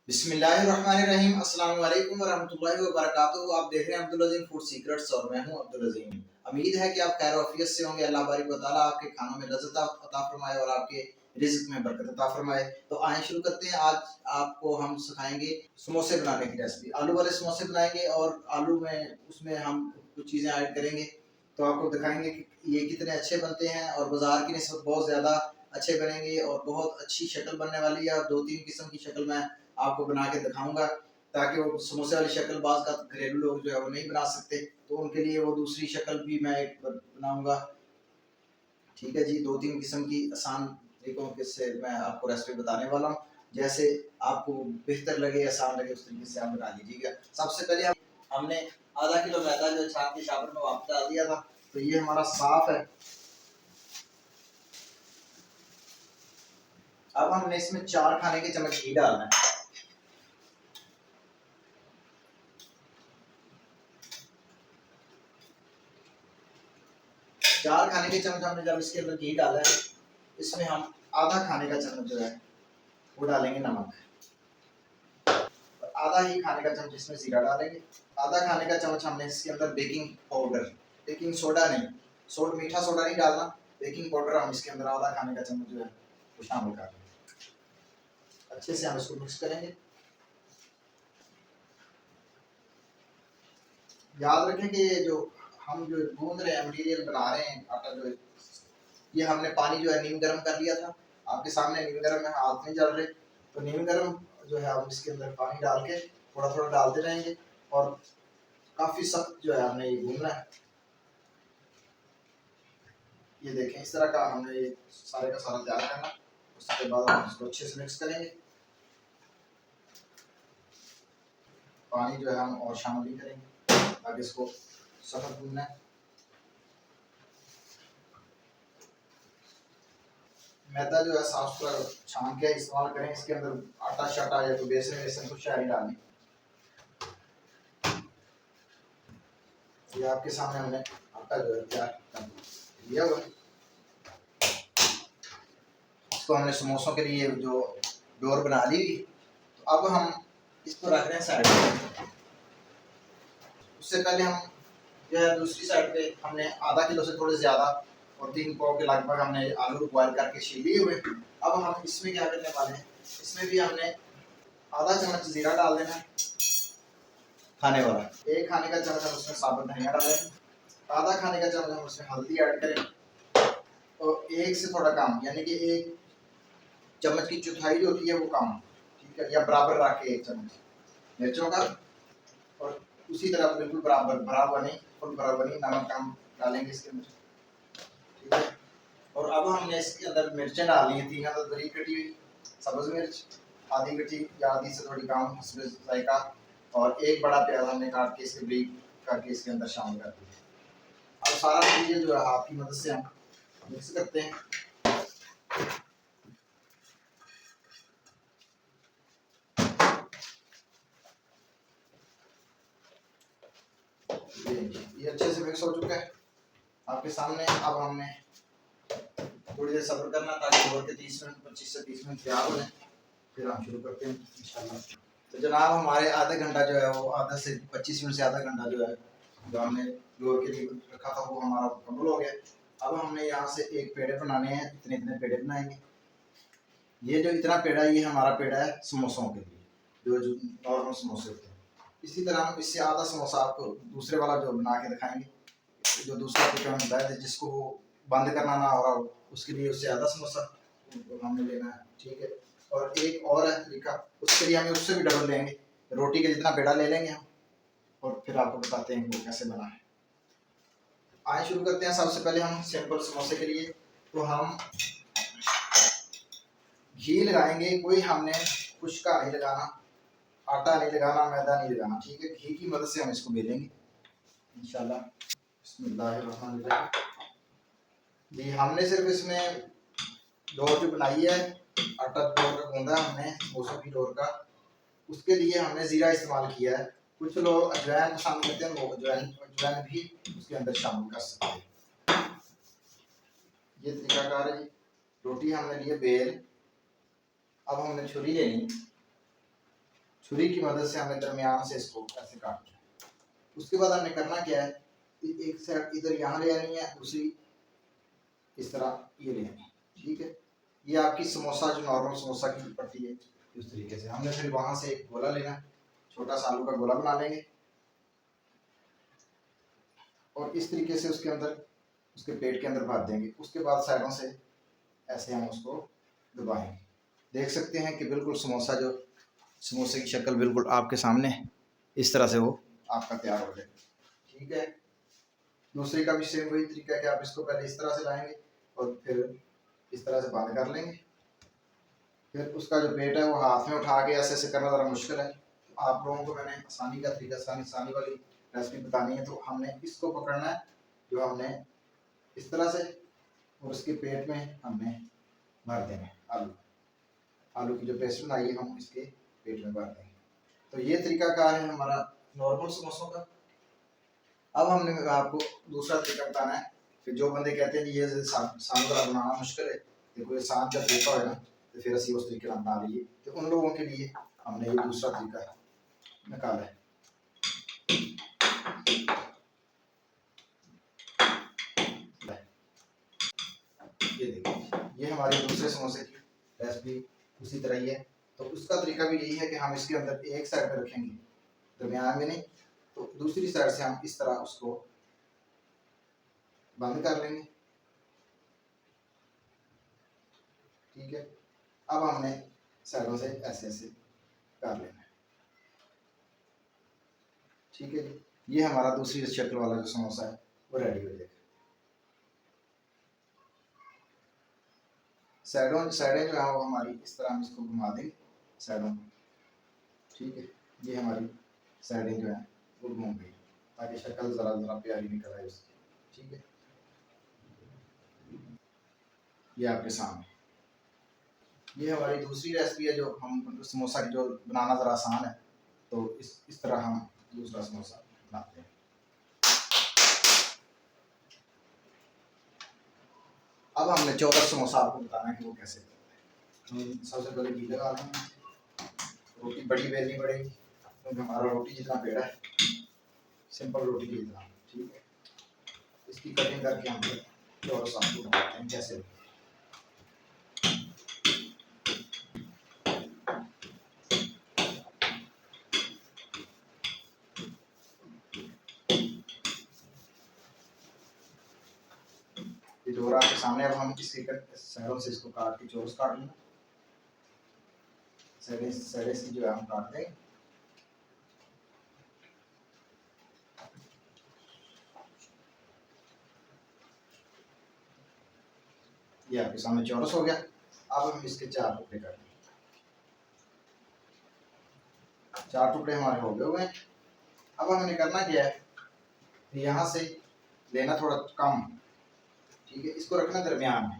बिस्मिल्लाहिर्रहमानिर्रहीम अस्सलाम वालेकुम वरहमतुल्लाहि वबरकातुहू। आप देख रहे हैं अब्दुल अजीम फूड सीक्रेट्स और मैं हूं अब्दुल अजीम। उम्मीद है कि आप खैर आफियत से होंगे। अल्लाह बारिक व तआला आपके खानों में लज़्ज़त अता फरमाए और आपके रिज़्क में बरकत अता फरमाए। तो आइए शुरू करते हैं। आज आपको हम सिखाएंगे समोसे बनाने की रेसिपी। आलू वाले समोसे बनाएंगे और आलू में उसमें हम कुछ चीज़ें ऐड करेंगे तो आपको दिखाएंगे कि ये कितने अच्छे बनते हैं और बाज़ार की निस्बत बहुत ज़्यादा अच्छे बनेंगे और बहुत अच्छी शक्ल बनने वाली है। और 2-3 किस्म की शक्ल मैं आपको बना के दिखाऊंगा ताकि वो समोसे वाली शक्ल बाज़ का घरेलू लोग जो है वो नहीं बना सकते, तो उनके लिए वो दूसरी शक्ल भी मैं एक बनाऊंगा। ठीक है जी, 2-3 किस्म की आसान तरीकों के से मैं आपको रेसिपी बताने वाला हूँ। जैसे आपको बेहतर लगे, आसान लगे, उस तरीके से आप बना लीजिएगा। सबसे पहले हमने आधा किलो मैदा जो छान के शावर में वापस डाल दिया था, तो ये हमारा साफ है। अब हमने इसमें 4 खाने के चम्मच घी डालना है। 4 खाने के चम्मच हमने जब इसके अंदर घी डाला है, इसमें हम आधा खाने का चम्मच जो है वो डालेंगे नमक, और आधा ही खाने का चम्मच इसमें जीरा डालेंगे। आधा खाने का चम्मच हमने इसके अंदर बेकिंग पाउडर, बेकिंग सोडा नहीं, मीठा सोडा नहीं डालना, बेकिंग पाउडर हम इसके अंदर आधा खाने का चम्मच जो है वो शामिल कर देंगे। अच्छे से हम इसको मिक्स करेंगे। याद रखें कि ये जो हम जो गूंद रहे हैं, मटीरियल बना रहे हैं, आटा जो है, ये हमने पानी जो है नीम गर्म कर लिया था। आपके सामने नीम गर्म है, हाथ नहीं जल रहे, तो नीम गर्म जो है हम इसके अंदर पानी डाल के थोड़ा थोड़ा डालते रहेंगे और काफ़ी सख्त जो है हमने ये गूंदना है। ये देखें, इस तरह का हमने ये सारे का सारा तैयार करना। उसके बाद हम इसको अच्छे से मिक्स करेंगे। पानी जो है हम और शामिल नहीं करेंगे ताकि इसको सख्त गूंदना है। मैदा जो है साफ सुथरा छान के इस्तेमाल करें। इसके अंदर आटा शाटा या तो बेसन वेसन कुछ नहीं डालनी। ये आपके सामने हमने आटा जो है तैयार कर लिया हुआ है। इसको हमने समोसों के लिए जो डोर बना ली। तो अब हम इसको रख रहे हैं साइड पे। उससे पहले हम जो है दूसरी साइड पे हमने आधा किलो से थोड़े ज़्यादा और 3 पाव के लगभग हमने आलू बॉयल करके छील लिए हुए। अब हम इसमें क्या करने वाले हैं, इसमें भी हमने आधा चम्मच जीरा डाल देना है खाने वाला। 1 खाने का चम्मच हम उसमें साबुत धनिया डालेंगे। आधा खाने का चम्मच हम उसमें हल्दी ऐड करें और 1 से थोड़ा कम, यानी कि 1 चम्मच की चौथाई जो होती है वो कम, ठीक है, या बराबर रख के 1 चम्मच मिर्चों का। और उसी तरह बिल्कुल बराबर भरा हुआ नहीं, फुल भरा हुआ नहीं, नमक हम डालेंगे इसके अंदर, ठीक है। और अब हमने इसके अंदर मिर्चें डालनी है। 3 अदद बारीक कटी हुई सब्ज मिर्च, आधी कटी या आधी से थोड़ी कम हस्बे जायका, और 1 बड़ा प्याज हमने काट के इसके बारीक करके इसके अंदर शामिल कर दिया। अब सारा मटीरियल जो है हाथ की मदद से हम मिक्स करते हैं। ये अच्छे से मिक्स हो चुका है आपके सामने। अब हमने थोड़ी देर सब्र करना ताकि और के 30 मिनट 25 से 30 मिनट तैयार हो जाए, फिर हम शुरू करते हैं इंशाल्लाह। तो जनाब हमारे आधा घंटा जो है वो आधा से 25 मिनट से आधा घंटा जो है जो हमने लोर के लिए रखा था वो हमारा मुकम्मल हो गया। अब हमने यहाँ से एक पेड़े बनाने हैं, इतने इतने पेड़े बनाएंगे। ये जो इतना पेड़ा है ये हमारा पेड़ा है समोसों के लिए, जो नॉर्मल समोसे होते हैं। इसी तरह हम इससे आधा समोसा आपको दूसरे वाला जो बना के दिखाएंगे, जो दूसरा तरीका हमने बताया था जिसको बंद करना ना हो रहा हो, उसके लिए उससे आधा समोसा हमने लेना है, ठीक है। और एक और है तरीका, उसके लिए हमें उससे भी डबल लेंगे, रोटी के जितना पेड़ा ले लेंगे हम, और फिर आपको बताते हैं वो कैसे बना है। आए शुरू करते हैं। सबसे पहले हम सिंपल समोसे के लिए तो हम घी लगाएंगे। कोई हमने कुछ का नहीं लगाना, आटा नहीं लगाना, मैदा नहीं लगाना, ठीक है। घी की मदद से हम इसको बेलेंगे इंशाल्लाह। बिस्मिल्लाहिर्रहमानिर्रहीम। जी हमने सिर्फ इसमें डोर जो बनाई है, आटा डोर का गूंदा हमने समोसों की डोर का, उसके लिए हमने जीरा इस्तेमाल किया है। कुछ लोग अजवाइन पसंद करते हैं, वो अजवाइन भी उसके अंदर शामिल कर सकते हैं। ये तरीकाकार है जी। रोटी हमने लिए बेल। अब हमने छुरी लेनी, छुरी की मदद से हमें दरमियान से इसको ऐसे काटना है। उसके बाद हमने करना क्या है, एक साइड इधर यहाँ ले आनी है, दूसरी इस तरह ये ले आनी है। ठीक है, ये आपकी समोसा जो नॉर्मल समोसा की पड़ती है उस तरीके से। हमने फिर वहां से एक गोला लेना, छोटा सा आलू का गोला बना लेंगे और इस तरीके से उसके अंदर, उसके पेट के अंदर भर देंगे। उसके बाद साइडों से ऐसे हम उसको दबाएंगे। देख सकते हैं कि बिल्कुल समोसा जो समोसे की शक्ल बिल्कुल आपके सामने इस तरह से वो आपका तैयार हो जाएगा। ठीक है, दूसरे का भी सेम वही तरीका है कि आप इसको पहले इस तरह से लाएंगे और फिर इस तरह से बंद कर लेंगे। फिर उसका जो पेट है वो हाथ में उठा के ऐसे ऐसे करना ज़रा मुश्किल है, तो आप लोगों को मैंने आसानी का तरीका, आसानी वाली रेसिपी बतानी है। तो हमने इसको पकड़ना है, जो हमने इस तरह से, और उसके पेट में हमने भर देना है आलू। आलू की जो पेस्ट बनाई है हम इसके पेट में भर देंगे। तो ये तरीकाकार है हमारा नॉर्मल समोसों का। अब हमने आपको दूसरा तरीका बताना है कि जो बंदे कहते हैं कि ये सामग्रा बनाना मुश्किल है, देखो ये आसान का तरीका है ना, तो फिर असी उस तरीके बना लीजिए। तो उन लोगों के लिए हमने ये दूसरा तरीका निकाला है। ये देखिए, ये हमारे दूसरे समोसे की रेसिपी उसी तरह ही है। तो उसका तरीका भी यही है कि हम इसके अंदर एक साइड पे रखेंगे, दरमियान में नहीं, तो दूसरी साइड से हम इस तरह उसको बंद कर लेंगे। ठीक है, अब हमने साइडों से ऐसे ऐसे कर लेना है। ठीक है जी, ये हमारा दूसरी शक्ल वाला जो समोसा है वो रेडी हो जाएगा। साइडें जो है वो हमारी इस तरह हम इसको घुमा देंगे साइडों को। ठीक है, ये हमारी साइडें जो है वो घूम गई, ताकि शक्ल ज़रा ज़रा प्यारी निकल आए उसकी। ठीक है, ये आपके सामने ये हमारी दूसरी रेसिपी है, जो हम समोसा की जो बनाना ज़रा आसान है। तो इस तरह हम दूसरा समोसा बनाते हैं। अब हमने चौरस समोसा आपको बताना है कि वो कैसे करते हैं। सबसे पहले घी लगा लेंगे, रोटी बड़ी बेलनी पड़ेगी क्योंकि हमारा रोटी जितना पेड़ा है, सिंपल रोटी की जितना। ठीक है, इसकी कटिंग करके हम चौरस आपको बताते हैं कैसे। ये डोरा आपके सामने, अब हम इसके साइडों से इसको काट के चौरस काट लेंगे। साइड से जो है हम काट देंगे। ये आपके सामने चौरस हो गया। अब हम इसके चार टुकड़े कर देंगे। चार टुकड़े हमारे हो गए हुए हैं। अब हमने करना क्या है, यहाँ से लेना थोड़ा कम। ठीक है, इसको रखना दरमियान में।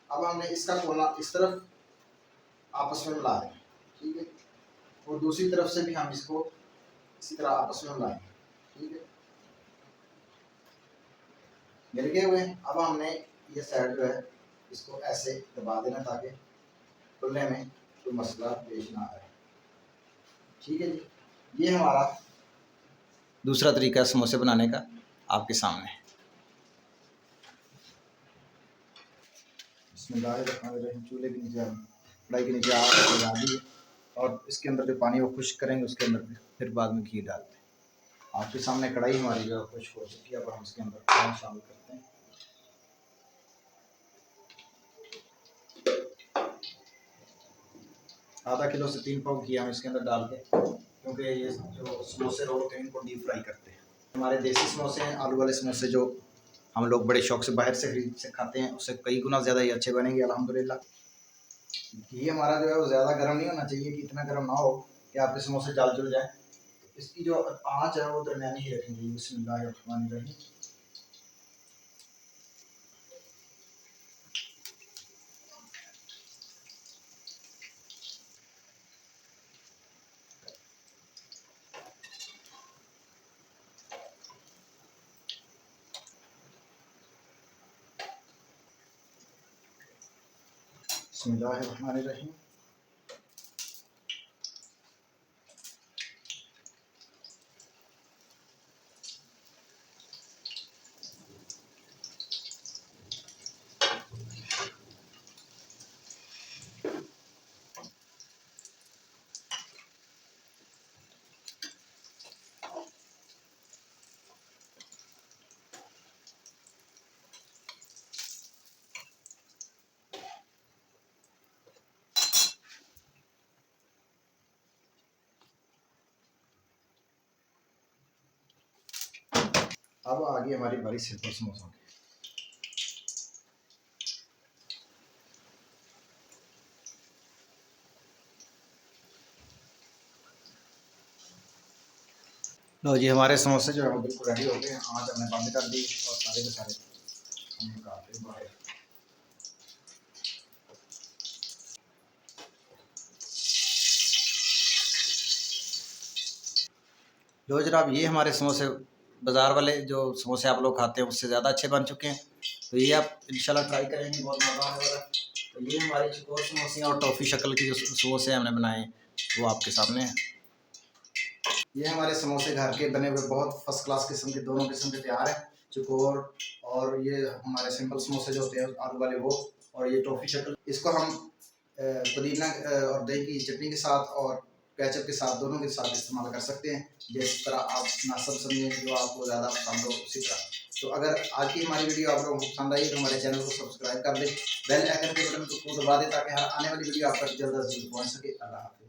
अब हमने इसका कोना इस तरफ आपस में मिला देंगे। ठीक है, और दूसरी तरफ से भी हम इसको इसी तरह आपस में मिलाएंगे। ठीक है, मिल गए हुए। अब हमने ये साइड जो है इसको ऐसे दबा देना, ताकि खुलने में कोई मसला पेश ना आए। ठीक है जी, ये हमारा दूसरा तरीका समोसे बनाने का आपके सामने है। चूल्हे के नीचे कढ़ाई के नीचे आग लगा दी है, और इसके अंदर जो पानी वो खुश्क करेंगे, उसके अंदर फिर बाद में घी डालते हैं। आपके सामने कढ़ाई हमारी जो है खुश्क हो चुकी है। अब हम इसके अंदर पानी शामिल करते हैं। आधा किलो से 3 पाव घी हम इसके अंदर डाल के, क्योंकि ये जो समोसे रोल होते हैं इनको डीप फ्राई करते हैं। हमारे देसी समोसे हैं, आलू वाले समोसे, जो हम लोग बड़े शौक से बाहर से खरीद से खाते हैं, उससे कई गुना ज़्यादा ये अच्छे बनेंगे अल्हम्दुलिल्लाह। घी हमारा जो है वो ज़्यादा गर्म नहीं होना चाहिए कि इतना गर्म ना हो कि आपके समोसे जल जाए। इसकी जो आँच है वो दरमियानी ही रखेंगे। बिस्मिल्लाहिर्रहमानिर्रहीम। बिस्मिल्लाहिर्रहमानिर्रहीम। अब आ गई हमारी बड़ी सिंपल समोसों की। लो जी, हमारे समोसे जो है वो बिल्कुल रेडी हो गए हैं। आँच हमने बंद कर दी और सारे के सारे हम निकालते हैं बाहर। लो जनाब, ये हमारे समोसे बाज़ार वाले जो समोसे आप लोग खाते हैं उससे ज़्यादा अच्छे बन चुके हैं। तो ये आप इंशाल्लाह ट्राई करेंगे, बहुत मज़ा आने वाला। तो ये हमारी चकोर समोसे और टॉफ़ी शक्ल के जो समोसे हमने बनाए हैं वो आपके सामने हैं। ये हमारे समोसे घर के बने हुए बहुत फर्स्ट क्लास किस्म के, दोनों किस्म के तैयार हैं। चकोर और ये हमारे सिंपल समोसे जो होते हैं आलू वाले वो, और ये टॉफ़ी शक्ल। इसको हम पुदीना और दही की चटनी के साथ और केचप के साथ, दोनों के साथ इस्तेमाल कर सकते हैं। जिस तरह आप नासब समझें, जो आपको ज़्यादा पसंद हो उसी तरह। तो अगर आज की हमारी वीडियो आप लोगों को पसंद आई तो हमारे चैनल को सब्सक्राइब कर दें, बेल आइकन के बटन को दबा दें ताकि हर आने वाली वीडियो आप तक जल्द से जल्द पहुँच सके। अल्लाह।